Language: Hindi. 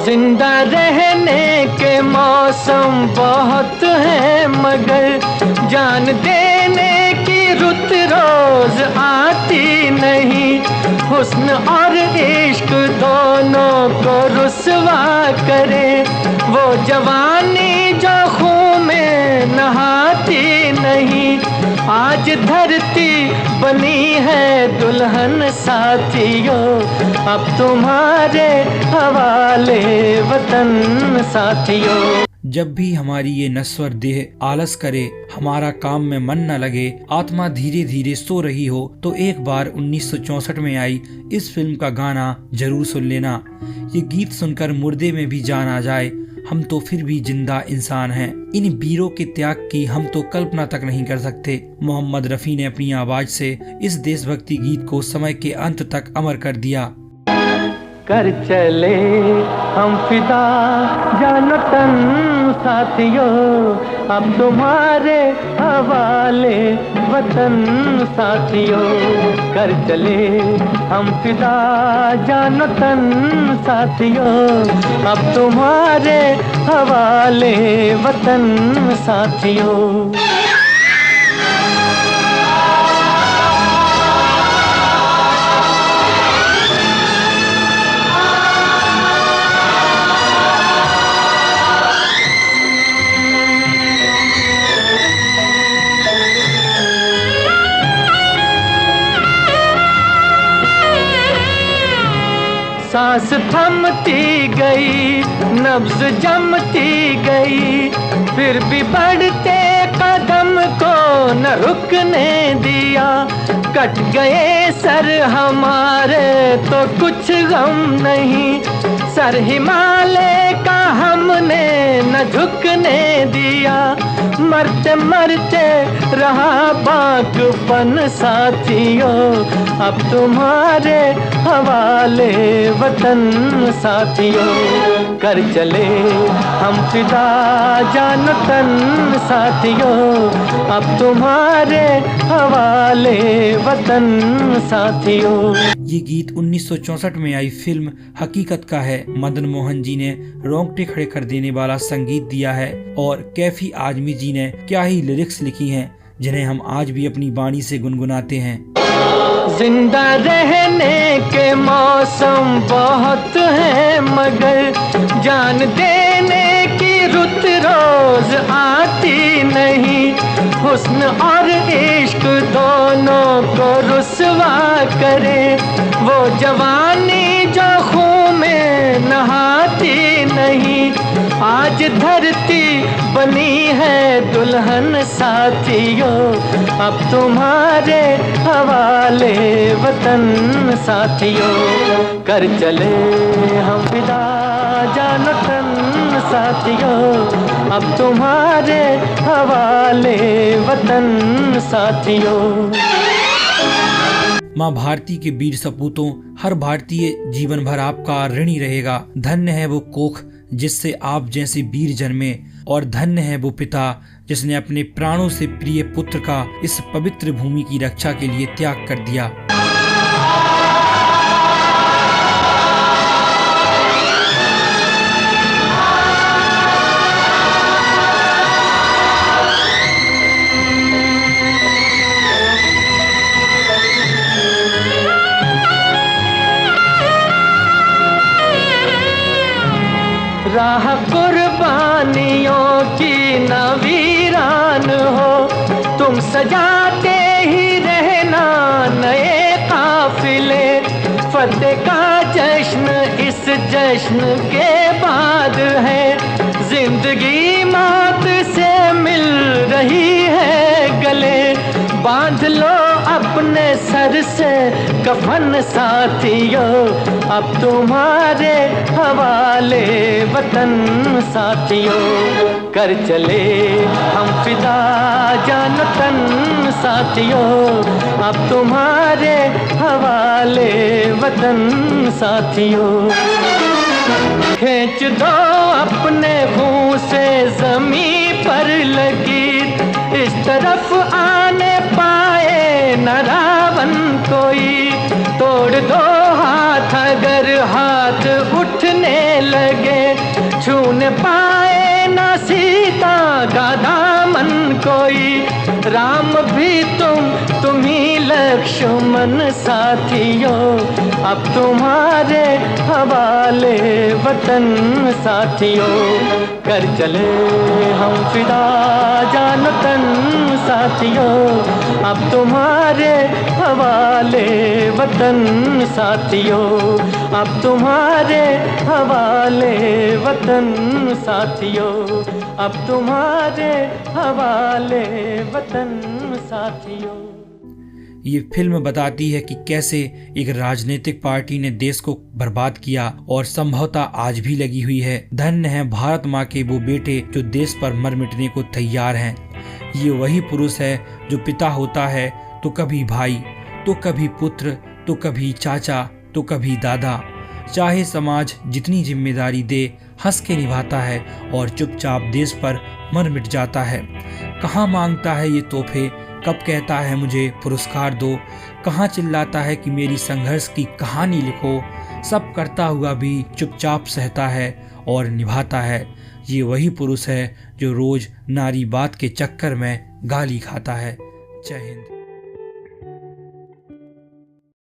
जिंदा रहने के मौसम बहुत हैं, मगर जान देने की रुत रोज आती नहीं। हुस्न और इश्क दोनों को रुसवा करे, वो जवानी जो खून में नहाती नहीं। आज धरती बनी है दुल्हन साथियों, अब तुम्हारे हवाले वतन साथियों। जब भी हमारी ये नश्वर देह आलस करे, हमारा काम में मन न लगे, आत्मा धीरे धीरे सो रही हो, तो एक बार 1964 में आई इस फिल्म का गाना जरूर सुन लेना। ये गीत सुनकर मुर्दे में भी जान आ जाए, हम तो फिर भी जिंदा इंसान हैं। इन वीरों के त्याग की हम तो कल्पना तक नहीं कर सकते। मोहम्मद रफी ने अपनी आवाज से इस देशभक्ति गीत को समय के अंत तक अमर कर दिया। कर चले हम फिदा जानो तन साथियों, अब तुम्हारे हवाले वतन साथियों। कर चले हम फिदा जानो तन साथियों, अब तुम्हारे हवाले वतन साथियों। सांस थमती गई, नब्ज जमती गई, फिर भी बढ़ते कदम को न रुकने दिया। कट गए सर हमारे तो कुछ गम नहीं, सर हिमालय का हमने न झुकने दिया। मरते मरते रहा बागपन साथियों, अब तुम्हारे हवाले वतन साथियों। कर चले हम फिदा जान तन साथियों, अब तुम्हारे हवाले वतन साथियों। ये गीत 1964 में आई फिल्म हकीकत का है। मदन मोहन जी ने रोंगटे खड़े कर देने वाला संगीत दिया है और कैफी आजमी जी ने क्या ही लिरिक्स लिखी हैं, जिन्हें हम आज भी अपनी वाणी से गुनगुनाते हैं। जिंदा रहने के मौसम बहुत हैं, मगर जान देने की रुत रोज आती नहीं। हुस्न और इश्क दोनों को रुसवा करे, वो जवानी जो खून में नहाती नहीं। आज धरती बनी है दुल्हन साथियों, अब तुम्हारे हवाले वतन साथियों। कर चले हम फिदा जानो तन साथियों, अब तुम्हारे हवाले वतन साथियों। माँ भारती के वीर सपूतों, हर भारतीय जीवन भर आपका ऋणी रहेगा। धन्य है वो कोख जिससे आप जैसे वीर जन्मे, और धन्य है वो पिता जिसने अपने प्राणों से प्रिय पुत्र का इस पवित्र भूमि की रक्षा के लिए त्याग कर दिया। राह कुर्बानियों की न वीरान हो, तुम सजाते ही रहना नए काफिले। फतेह का जश्न इस जश्न के बाद है, जिंदगी मौत से मिल रही है गले। बांध लो अपने सर से कफन साथियों, अब तुम्हारे हवाले वतन साथियों। कर चले हम फिदा जान तन साथियों, अब तुम्हारे हवाले वतन साथियों। खींच दो अपने मुंह से जमीन पर लगी, इस तरफ आने पाए न रावण कोई। तोड़ दो हाथ अगर हाथ उठने लगे, न पाए ना सीता का दामन कोई, राम भी तुम ही लक्ष्मण साथियों, अब तुम्हारे हवाले वतन साथियों, कर चले हम फिदा जान तन साथियों, अब तुम्हारे हवाले वतन साथियों, अब तुम्हारे हवाले वतन साथियों, अब तुम्हारे हवाले वतन साथियों। ये फिल्म बताती है कि कैसे एक राजनीतिक पार्टी ने देश को बर्बाद किया और संभवतः आज भी लगी हुई है। धन्य है भारत माँ के वो बेटे जो देश पर मर मिटने को तैयार हैं। ये वही पुरुष है जो पिता होता है तो कभी भाई, तो कभी पुत्र, तो कभी चाचा, तो कभी दादा। चाहे समाज जितनी जिम्मेदारी दे हंस के निभाता है और चुपचाप देश पर मर मिट जाता है। कहाँ मांगता है ये तोहफे, कब कहता है मुझे पुरस्कार दो, कहाँ चिल्लाता है कि मेरी संघर्ष की कहानी लिखो। सब करता हुआ भी चुपचाप सहता है और निभाता है। ये वही पुरुष है जो रोज नारी बात के चक्कर में गाली खाता है। जय हिंद।